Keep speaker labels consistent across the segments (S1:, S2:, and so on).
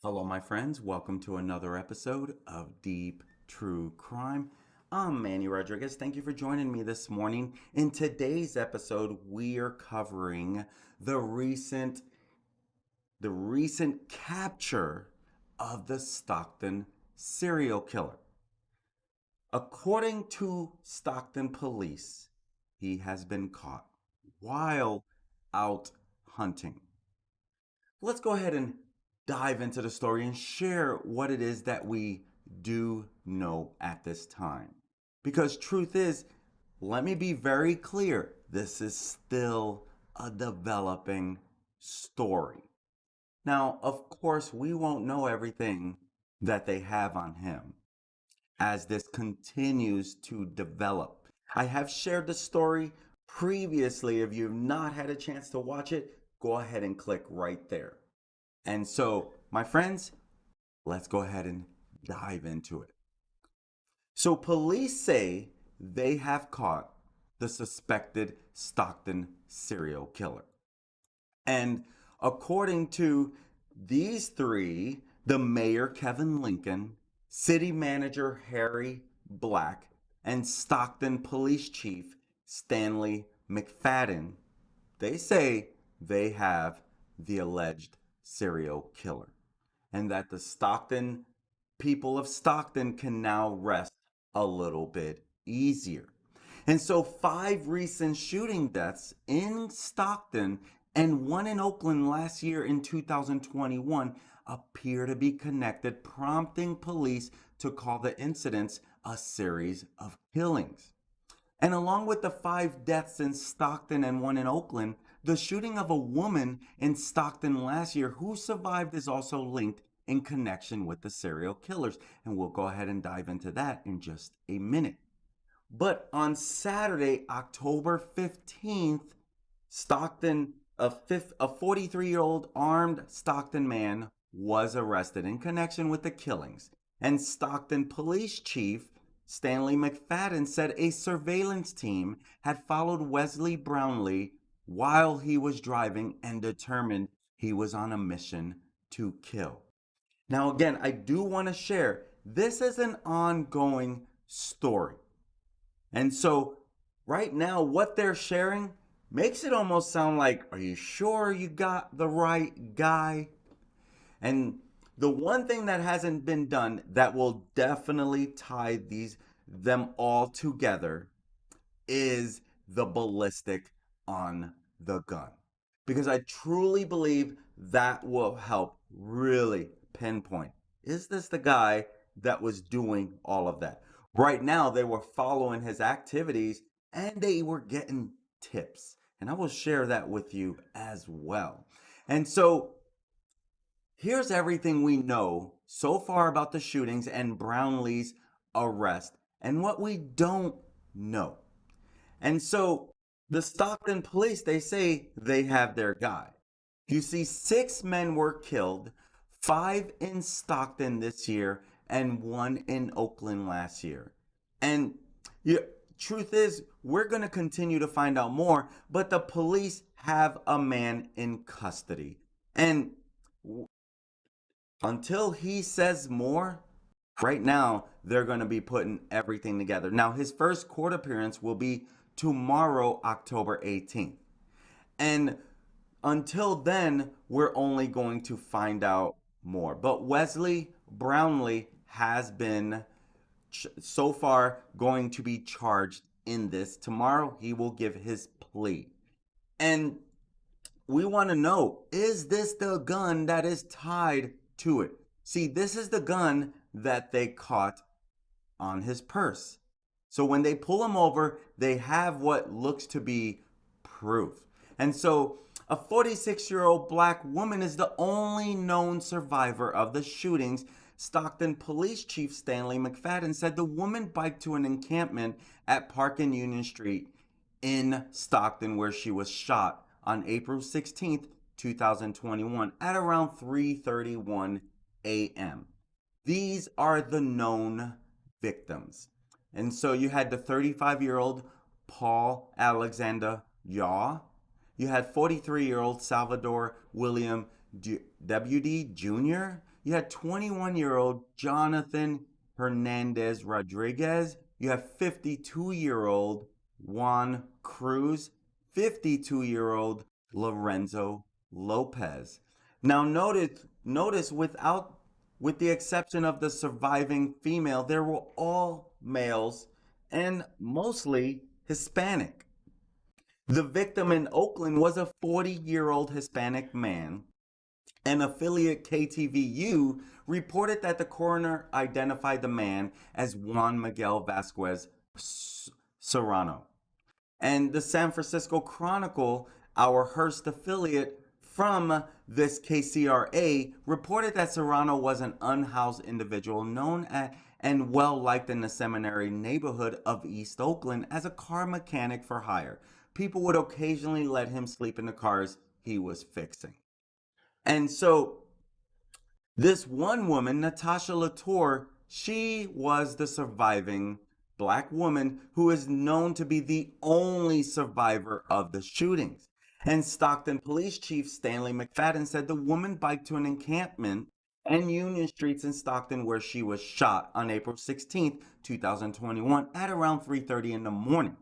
S1: Hello, my friends. Welcome to another episode of Deep True Crime. I'm Manny Rodriguez. Thank you for joining me this morning. In today's episode, we are covering the recent capture of the Stockton serial killer. According to Stockton police, he has been caught while out hunting. Let's go ahead and dive into the story and share what it is that we do know at this time. Because truth is, let me be very clear, this is still a developing story. Now, of course, we won't know everything that they have on him as this continues to develop. I have shared the story previously. If you've not had a chance to watch it, go ahead and click right there. And so, my friends, let's go ahead and dive into it. So, police say they have caught the suspected Stockton serial killer. And according to these three, the mayor, Kevin Lincoln, city manager, Harry Black, and Stockton police chief, Stanley McFadden, they say they have the alleged serial killer, and that the people of Stockton can now rest a little bit easier. And so 5 recent shooting deaths in Stockton and one in Oakland last year in 2021 appear to be connected, prompting police to call the incidents a series of killings. And along with the 5 deaths in Stockton and one in Oakland, the shooting of a woman in Stockton last year who survived is also linked in connection with the serial killers. And we'll go ahead and dive into that in just a minute. But on Saturday, October 15th, Stockton, a 43-year-old armed Stockton man was arrested in connection with the killings. And Stockton police chief Stanley McFadden said a surveillance team had followed Wesley Brownlee while he was driving and determined he was on a mission to kill. Now, again, I do want to share, this is an ongoing story. And so right now, what they're sharing makes it almost sound like, are you sure you got the right guy? And the one thing that hasn't been done that will definitely tie them all together is the ballistic on the gun. Because I truly believe that will help really pinpoint, is this the guy that was doing all of that? Right now, they were following his activities and they were getting tips. And I will share that with you as well. And so here's everything we know so far about the shootings and Brownlee's arrest and what we don't know. And so the Stockton police, they say they have their guy. You see, 6 men were killed, 5 in Stockton this year and 1 in Oakland last year. And truth is, we're going to continue to find out more, but the police have a man in custody. And until he says more, right now, they're going to be putting everything together. Now, his first court appearance will be tomorrow, October 18th. And until then, we're only going to find out more. But Wesley Brownlee has been so far going to be charged in this. Tomorrow, he will give his plea. And we want to know, is this the gun that is tied to it? See, this is the gun that they caught on his purse. So when they pull him over, they have what looks to be proof. And so a 46-year-old black woman is the only known survivor of the shootings. Stockton Police Chief Stanley McFadden said the woman biked to an encampment at Park and Union Street in Stockton where she was shot on April 16th, 2021 at around 3:31 a.m. These are the known victims. And so you had the 35-year-old Paul Alexander Yaw. You had 43-year-old Salvador William W.D. Jr. you had 21-year-old Johnathan Hernandez Rodriguez. You have 52-year-old Juan Cruz, 52-year-old Lorenzo Lopez. Now notice with the exception of the surviving female, they were all males and mostly Hispanic. The victim in Oakland was a 40-year-old Hispanic man. An affiliate KTVU reported that the coroner identified the man as Juan Miguel Vasquez Serrano. And the San Francisco Chronicle, our Hearst affiliate from this KCRA, reported that Serrano was an unhoused individual known and well liked in the Seminary neighborhood of East Oakland as a car mechanic for hire. People would occasionally let him sleep in the cars he was fixing. And so this one woman, Natasha LaTour, she was the surviving Black woman who is known to be the only survivor of the shootings. And Stockton Police Chief Stanley McFadden said the woman biked to an encampment and Union Streets in Stockton where she was shot on April 16th, 2021 at around 3:30 in the morning.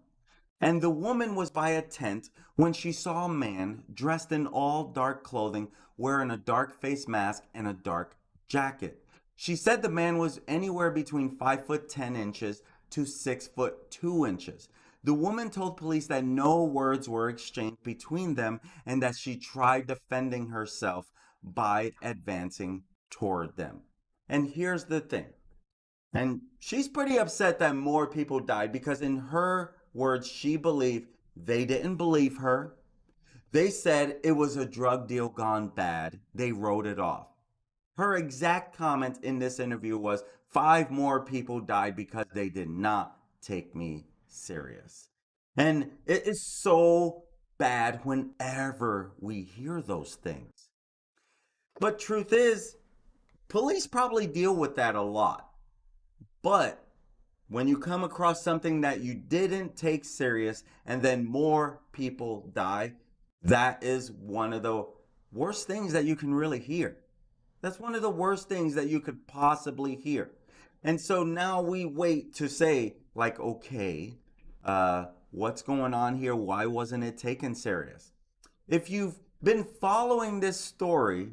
S1: And the woman was by a tent when she saw a man dressed in all dark clothing, wearing a dark face mask and a dark jacket. She said the man was anywhere between 5'10" to 6'2". The woman told police that no words were exchanged between them and that she tried defending herself by advancing toward them. And here's the thing. And she's pretty upset that more people died because in her words, she believed they didn't believe her. They said it was a drug deal gone bad. They wrote it off. Her exact comment in this interview was, 5 more people died because they did not take me serious. And it is so bad whenever we hear those things. But truth is, police probably deal with that a lot. But when you come across something that you didn't take serious and then more people die, that is one of the worst things that you can really hear. That's one of the worst things that you could possibly hear. And so now we wait to say, like, okay, what's going on here? Why wasn't it taken serious? If you've been following this story,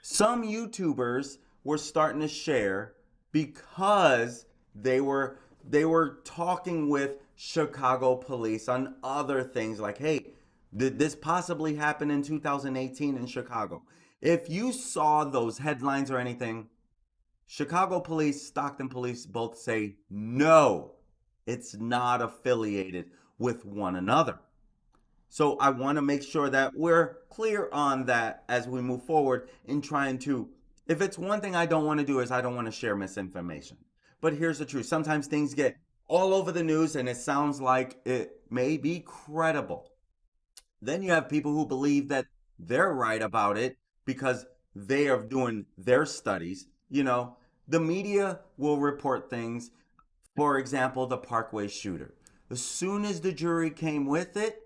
S1: some YouTubers were starting to share because they were talking with Chicago police on other things like, hey, did this possibly happen in 2018 in Chicago? If you saw those headlines or anything, Chicago police, Stockton police both say, no, it's not affiliated with one another. So I want to make sure that we're clear on that as we move forward in trying to, if it's one thing I don't want to do is I don't want to share misinformation. But here's the truth. Sometimes things get all over the news and it sounds like it may be credible. Then you have people who believe that they're right about it because they are doing their studies. You know, the media will report things. For example, the Parkway shooter. As soon as the jury came with it,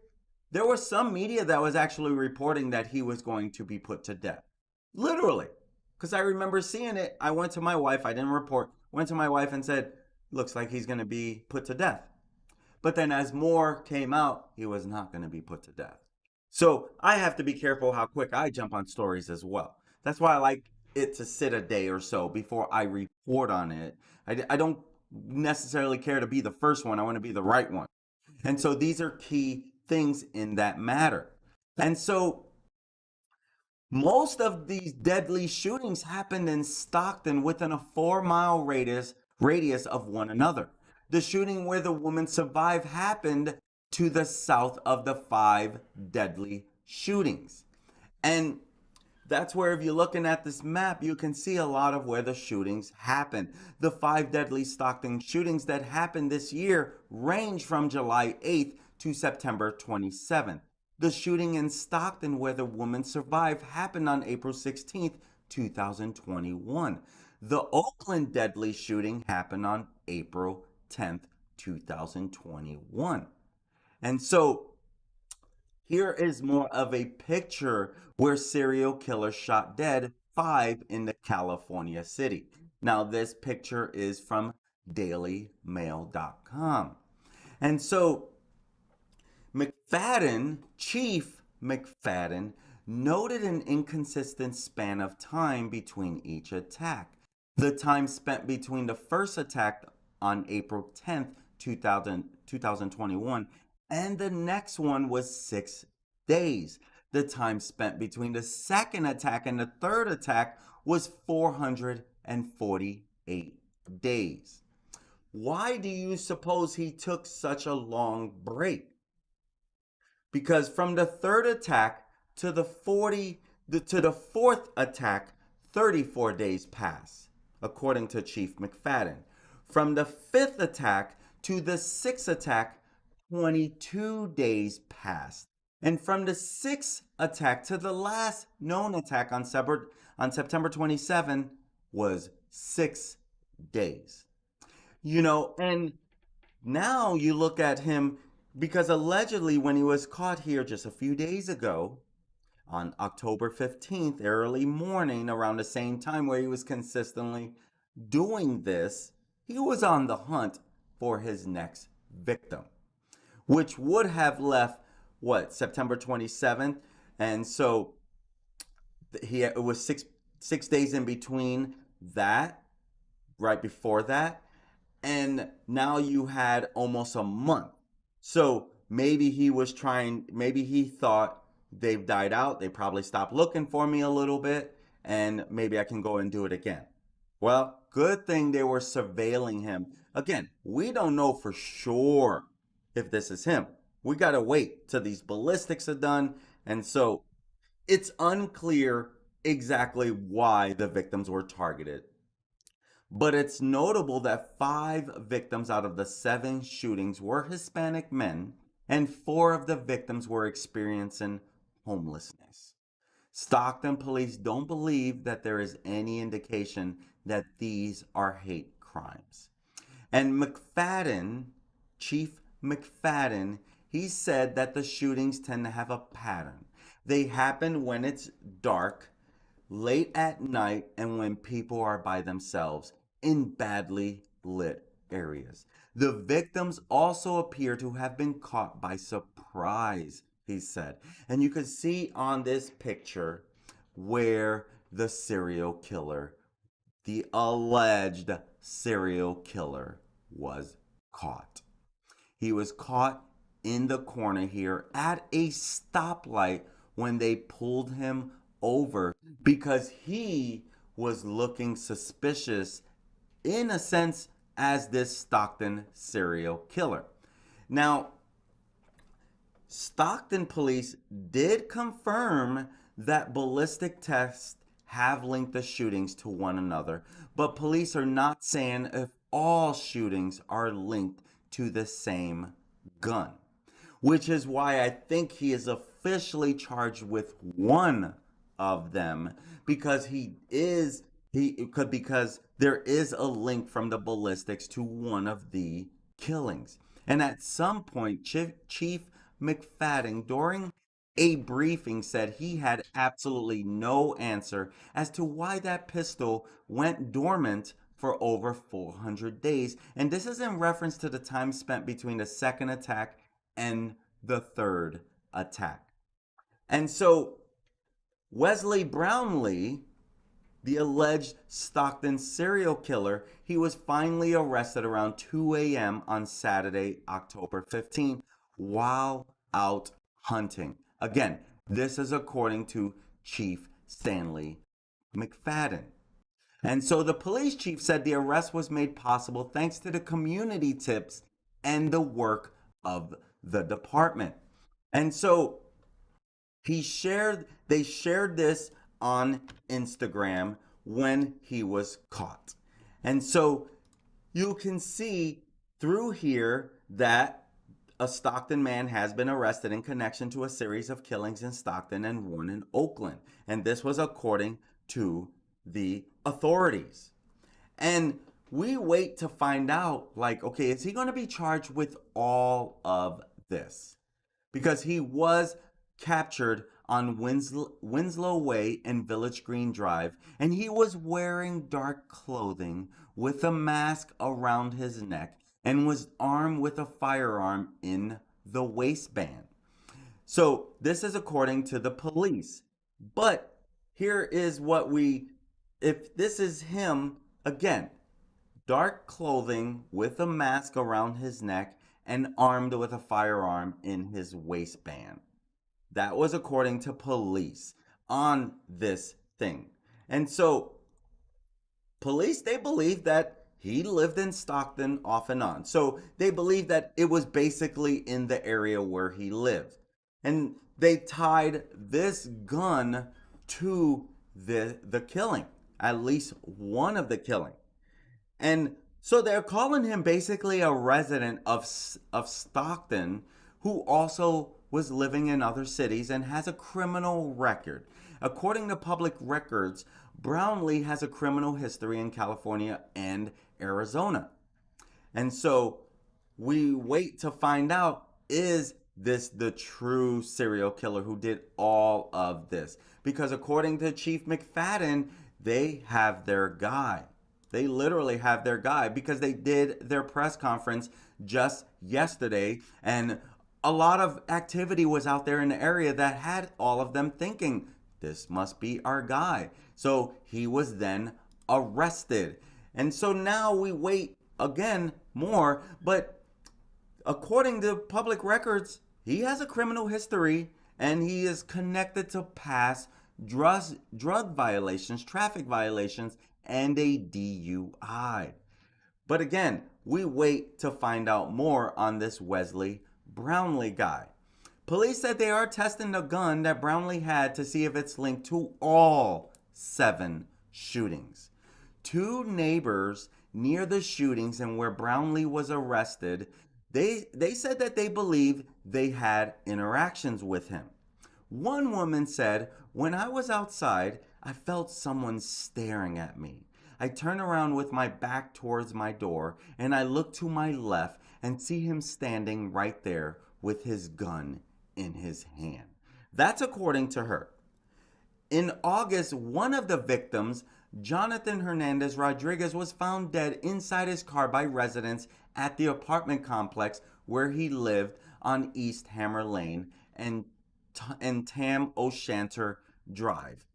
S1: there was some media that was actually reporting that he was going to be put to death. Literally. Because I remember seeing it. I went to my wife. I didn't report. Went to my wife and said, looks like he's going to be put to death. But then as more came out, he was not going to be put to death. So I have to be careful how quick I jump on stories as well. That's why I like it to sit a day or so before I report on it. I don't necessarily care to be the first one. I want to be the right one. And so these are key things in that matter. And so most of these deadly shootings happened in Stockton within a 4-mile radius of one another. The shooting where the woman survived happened to the south of the 5 deadly shootings. And that's where, if you're looking at this map, you can see a lot of where the shootings happened. The 5 deadly Stockton shootings that happened this year range from July 8th to September 27th. The shooting in Stockton where the woman survived happened on April 16th, 2021. The Oakland deadly shooting happened on April 10th, 2021. And so here is more of a picture where serial killers shot dead 5 in the California city. Now, this picture is from dailymail.com. And so Chief McFadden, noted an inconsistent span of time between each attack. The time spent between the first attack on April 10th, 2021, and the next one was 6 days. The time spent between the second attack and the third attack was 448 days. Why do you suppose he took such a long break? Because from the third attack to the fourth attack, 34 days pass, according to Chief McFadden. From the fifth attack to the sixth attack, 22 days passed. And from the sixth attack to the last known attack on September 27 was 6 days. And now you look at him, because allegedly when he was caught here just a few days ago, on October 15th, early morning, around the same time where he was consistently doing this, he was on the hunt for his next victim, which would have left, September 27th? And so it was six days in between that, right before that, and now you had almost a month. So maybe he thought they've died out. They probably stopped looking for me a little bit, and maybe I can go and do it again. Well, good thing they were surveilling him. Again, we don't know for sure if this is him. We got to wait till these ballistics are done. And so it's unclear exactly why the victims were targeted. But it's notable that 5 victims out of the 7 shootings were Hispanic men, and 4 of the victims were experiencing homelessness. Stockton police don't believe that there is any indication that these are hate crimes. And Chief McFadden, he said that the shootings tend to have a pattern. They happen when it's dark, late at night, and when people are by themselves in badly lit areas. The victims also appear to have been caught by surprise, he said. And you can see on this picture where the alleged serial killer was caught. He was caught in the corner here at a stoplight when they pulled him over because he was looking suspicious, in a sense, as this Stockton serial killer. Now, Stockton police did confirm that ballistic tests have linked the shootings to one another, but police are not saying if all shootings are linked to the same gun, which is why I think he is officially charged with one of them, because because there is a link from the ballistics to one of the killings. And at some point, Chief McFadden, during a briefing, said he had absolutely no answer as to why that pistol went dormant for over 400 days. And this is in reference to the time spent between the second attack and the third attack. And so Wesley Brownlee, the alleged Stockton serial killer, he was finally arrested around 2 a.m. on Saturday, October 15th, while out hunting. Again, this is according to Chief Stanley McFadden. And so the police chief said the arrest was made possible thanks to the community tips and the work of the department. And so they shared this on Instagram when he was caught. And so you can see through here that a Stockton man has been arrested in connection to a series of killings in Stockton and one in Oakland. And this was according to the authorities. And we wait to find out, okay, is he going to be charged with all of this? Because he was captured on Winslow Way and Village Green Drive, and he was wearing dark clothing with a mask around his neck and was armed with a firearm in the waistband. So this is according to the police. But here is what if this is him, again, dark clothing with a mask around his neck and armed with a firearm in his waistband. That was according to police on this thing. And so police, they believe that he lived in Stockton off and on. So they believe that it was basically in the area where he lived. And they tied this gun to the killing, at least one of the killing. And so they're calling him basically a resident of Stockton who also was living in other cities and has a criminal record. According to public records, Brownlee has a criminal history in California and Arizona. And so we wait to find out, is this the true serial killer who did all of this? Because according to Chief McFadden, they have their guy. They literally have their guy because they did their press conference just yesterday, and a lot of activity was out there in the area that had all of them thinking, this must be our guy. So he was then arrested. And so now we wait again more, but according to public records, he has a criminal history and he is connected to past drug violations, traffic violations, and a DUI. But again, we wait to find out more on this Wesley Brownlee guy. Police said they are testing the gun that Brownlee had to see if it's linked to all 7 shootings. 2 neighbors near the shootings and where Brownlee was arrested, they said that they believe they had interactions with him. One woman said, "When I was outside, I felt someone staring at me. I turn around with my back towards my door and I look to my left and see him standing right there with his gun in his hand." That's according to her. In August, one of the victims, Johnathan Hernandez Rodriguez, was found dead inside his car by residents at the apartment complex where he lived on East Hammer Lane and Tam O'Shanter Drive.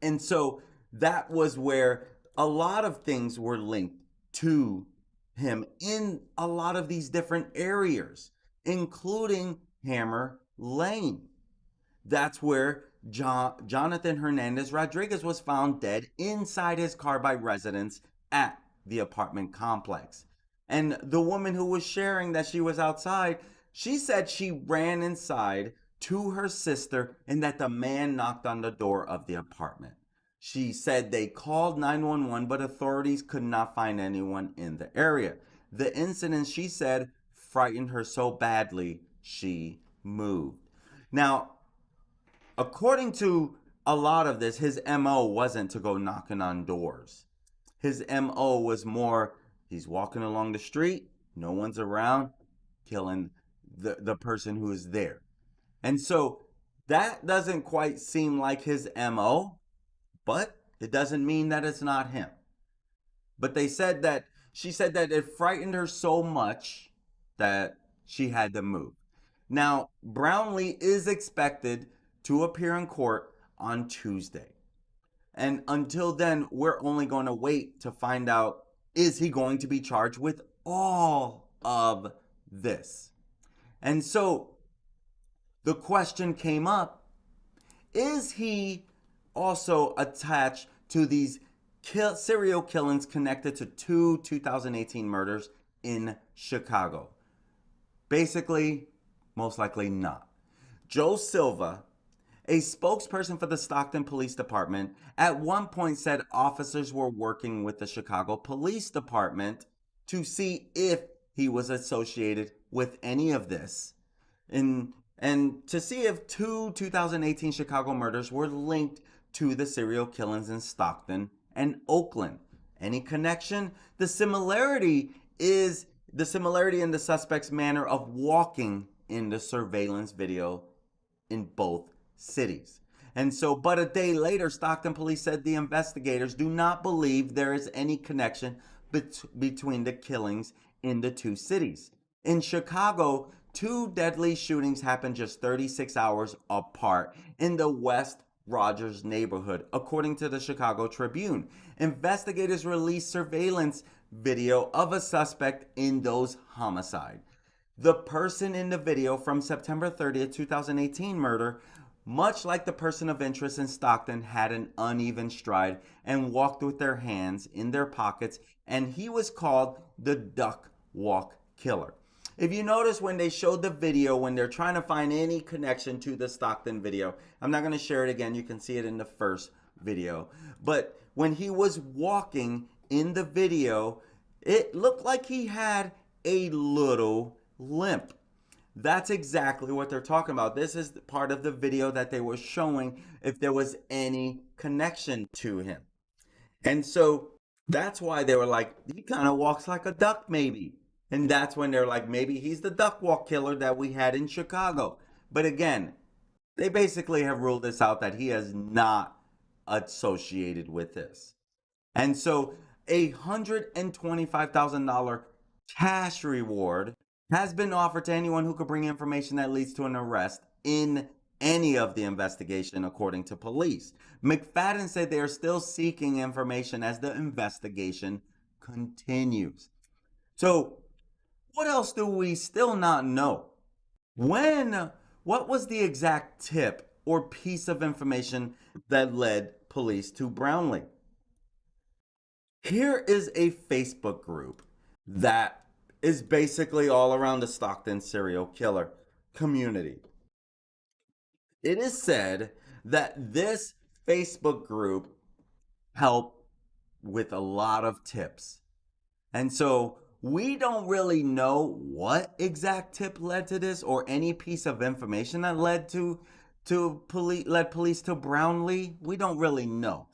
S1: And so that was where a lot of things were linked to him in a lot of these different areas, including Hammer Lane. That's where Johnathan Hernandez Rodriguez was found dead inside his car by residents at the apartment complex. And the woman who was sharing that she was outside, she said she ran inside to her sister and that the man knocked on the door of the apartment. She said they called 911, but authorities could not find anyone in the area. The incident, she said, frightened her so badly, she moved. Now, according to a lot of this, his MO wasn't to go knocking on doors. His MO was more, he's walking along the street, no one's around, killing the person who is there. And so that doesn't quite seem like his MO, but it doesn't mean that it's not him. But she said that it frightened her so much that she had to move. Now, Brownlee is expected to appear in court on Tuesday. And until then, we're only going to wait to find out, is he going to be charged with all of this? And so the question came up, is he also attached to these serial killings connected to 2 2018 murders in Chicago? Basically, most likely not. Joe Silva, a spokesperson for the Stockton Police Department, at one point said officers were working with the Chicago Police Department to see if he was associated with any of this, and to see if 2 2018 Chicago murders were linked to the serial killings in Stockton and Oakland. Any connection? The similarity in the suspect's manner of walking in the surveillance video in both cities. And so, but a day later, Stockton police said the investigators do not believe there is any connection between the killings in the two cities. In Chicago, two deadly shootings happened just 36 hours apart in the West Rogers neighborhood, according to the Chicago Tribune. Investigators released surveillance video of a suspect in those homicides. The person in the video from September 30th, 2018 murder, much like the person of interest in Stockton, had an uneven stride and walked with their hands in their pockets, and he was called the duck walk killer. If you notice when they showed the video, when they're trying to find any connection to the Stockton video, I'm not going to share it again. You can see it in the first video. But when he was walking in the video, it looked like he had a little limp. That's exactly what they're talking about. This is part of the video that they were showing if there was any connection to him. And so that's why they were like, he kind of walks like a duck maybe. And that's when they're like, maybe he's the duck walk killer that we had in Chicago. But again, they basically have ruled this out that he is not associated with this. And so a $125,000 cash reward has been offered to anyone who could bring information that leads to an arrest in any of the investigation, according to police. McFadden said they are still seeking information as the investigation continues. So what else do we still not know? What was the exact tip or piece of information that led police to Brownlee? Here is a Facebook group that is basically all around the Stockton serial killer community. It is said that this Facebook group helped with a lot of tips. And so we don't really know what exact tip led to this or any piece of information that led police to Brownlee. We don't really know.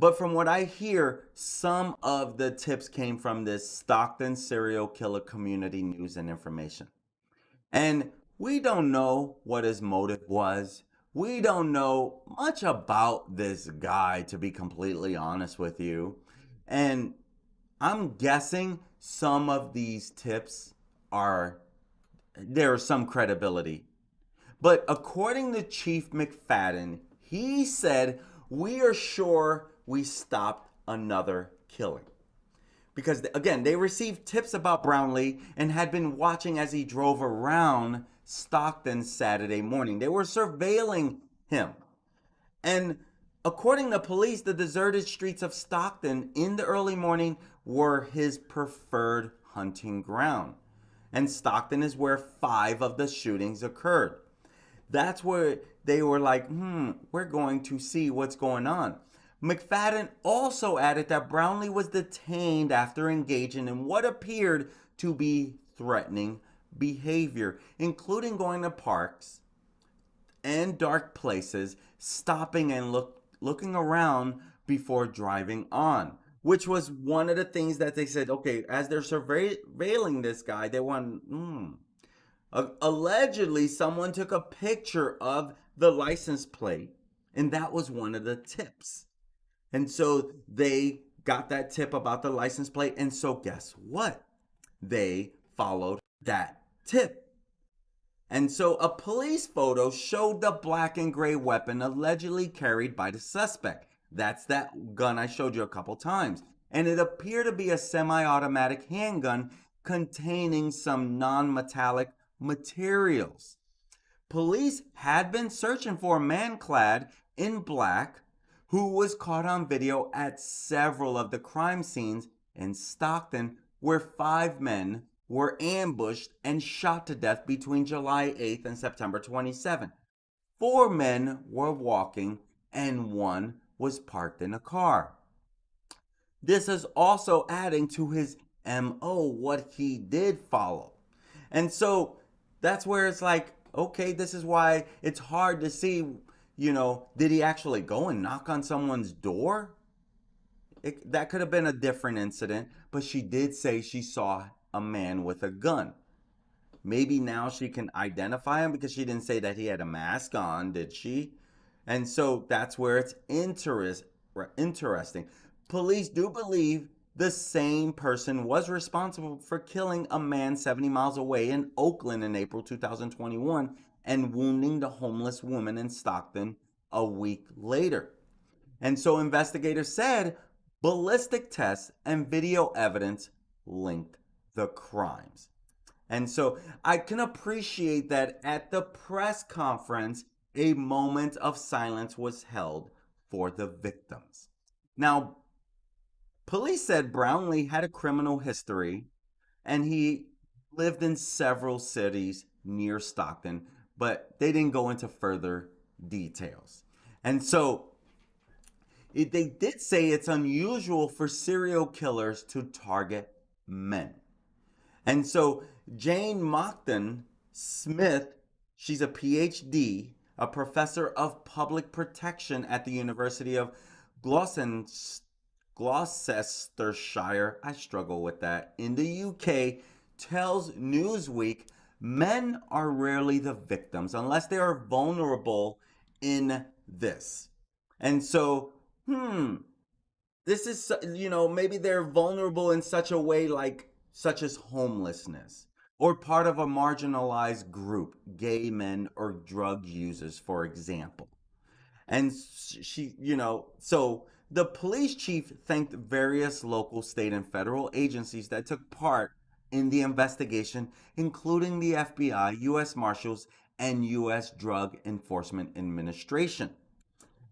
S1: But from what I hear, some of the tips came from this Stockton serial killer community news and information. And we don't know what his motive was. We don't know much about this guy, to be completely honest with you. And I'm guessing some of these tips there's some credibility. But according to Chief McFadden, he said, we are sure we stopped another killing. Because again, they received tips about Brownlee and had been watching as he drove around Stockton Saturday morning. They were surveilling him. And according to police, the deserted streets of Stockton in the early morning were his preferred hunting ground. And Stockton is where 5 of the shootings occurred. That's where they were like, we're going to see what's going on. McFadden also added that Brownlee was detained after engaging in what appeared to be threatening behavior, including going to parks and dark places, stopping and looking around before driving on, which was one of the things that they said, okay, as they're surveilling this guy, they want, allegedly someone took a picture of the license plate, and that was one of the tips. And so they got that tip about the license plate, and so guess what? They followed that tip. And so a police photo showed the black and gray weapon allegedly carried by the suspect. That's that gun I showed you a couple times. And it appeared to be a semi-automatic handgun containing some non-metallic materials. Police had been searching for a man clad in black who was caught on video at several of the crime scenes in Stockton, where 5 men were ambushed and shot to death between July 8th and September 27th. 4 men were walking and 1 was parked in a car. This is also adding to his MO, what he did follow. And so that's where it's like, okay, this is why it's hard to see, did he actually go and knock on someone's door? That could have been a different incident, but she did say she saw a man with a gun. Maybe now she can identify him because she didn't say that he had a mask on, did she? And so that's where it's interesting. Police do believe the same person was responsible for killing a man 70 miles away in Oakland in April 2021 and wounding the homeless woman in Stockton a week later. And so investigators said ballistic tests and video evidence linked the crimes. And so I can appreciate that at the press conference, a moment of silence was held for the victims. Now, police said Brownlee had a criminal history and he lived in several cities near Stockton, but they didn't go into further details. And so they did say it's unusual for serial killers to target men. And so Jane Mockton Smith, she's a PhD, a professor of public protection at the University of Gloucestershire, I struggle with that, in the UK, tells Newsweek men are rarely the victims unless they are vulnerable in this. And so, this is, maybe they're vulnerable in such a way such as homelessness or part of a marginalized group, gay men or drug users, for example. And she, so the police chief thanked various local, state, and federal agencies that took part in the investigation, including the FBI, U.S. Marshals, and U.S. Drug Enforcement Administration.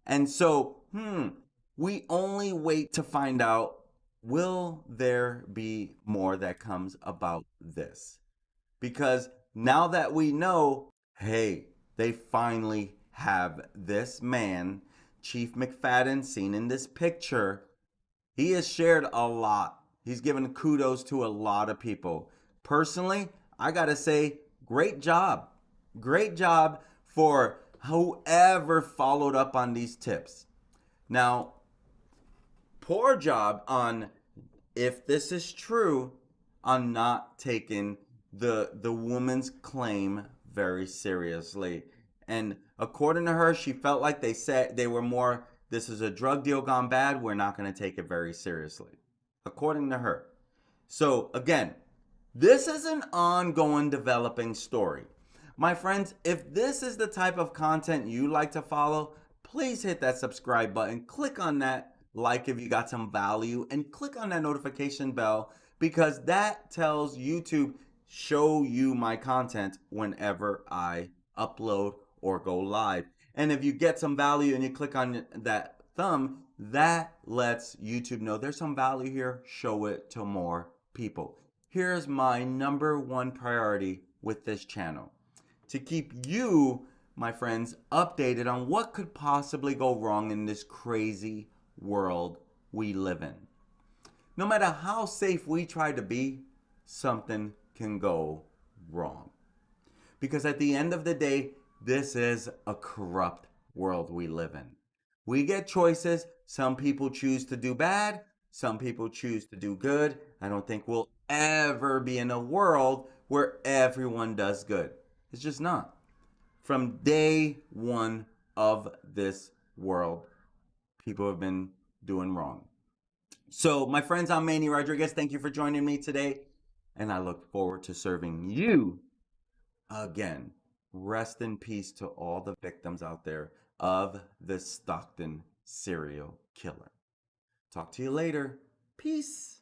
S1: And so, we only wait to find out, will there be more that comes about this? Because now that we know, hey, they finally have this man, Chief McFadden, seen in this picture. He has shared a lot. He's given kudos to a lot of people. Personally, I gotta say, great job. Great job for whoever followed up on these tips. Now, poor job on, if this is true, on not taking the woman's claim very seriously. And according to her, she felt like they said they were more, this is a drug deal gone bad, we're not going to take it very seriously. According to her. So again, this is an ongoing developing story. My friends, if this is the type of content you like to follow, please hit that subscribe button, click on that like if you got some value, and click on that notification bell, because that tells YouTube, show you my content whenever I upload or go live. And if you get some value and you click on that thumb, that lets YouTube know there's some value here, show it to more people. Here's my number one priority with this channel: to keep you, my friends, updated on what could possibly go wrong in this crazy world we live in. No matter how safe we try to be, something can go wrong. Because at the end of the day, this is a corrupt world we live in. We get choices. Some people choose to do bad. Some people choose to do good. I don't think we'll ever be in a world where everyone does good. It's just not. From day one of this world, people have been doing wrong. So, my friends, I'm Manny Rodriguez. Thank you for joining me today, and I look forward to serving you again. Rest in peace to all the victims out there of the Stockton serial killer. Talk to you later. Peace.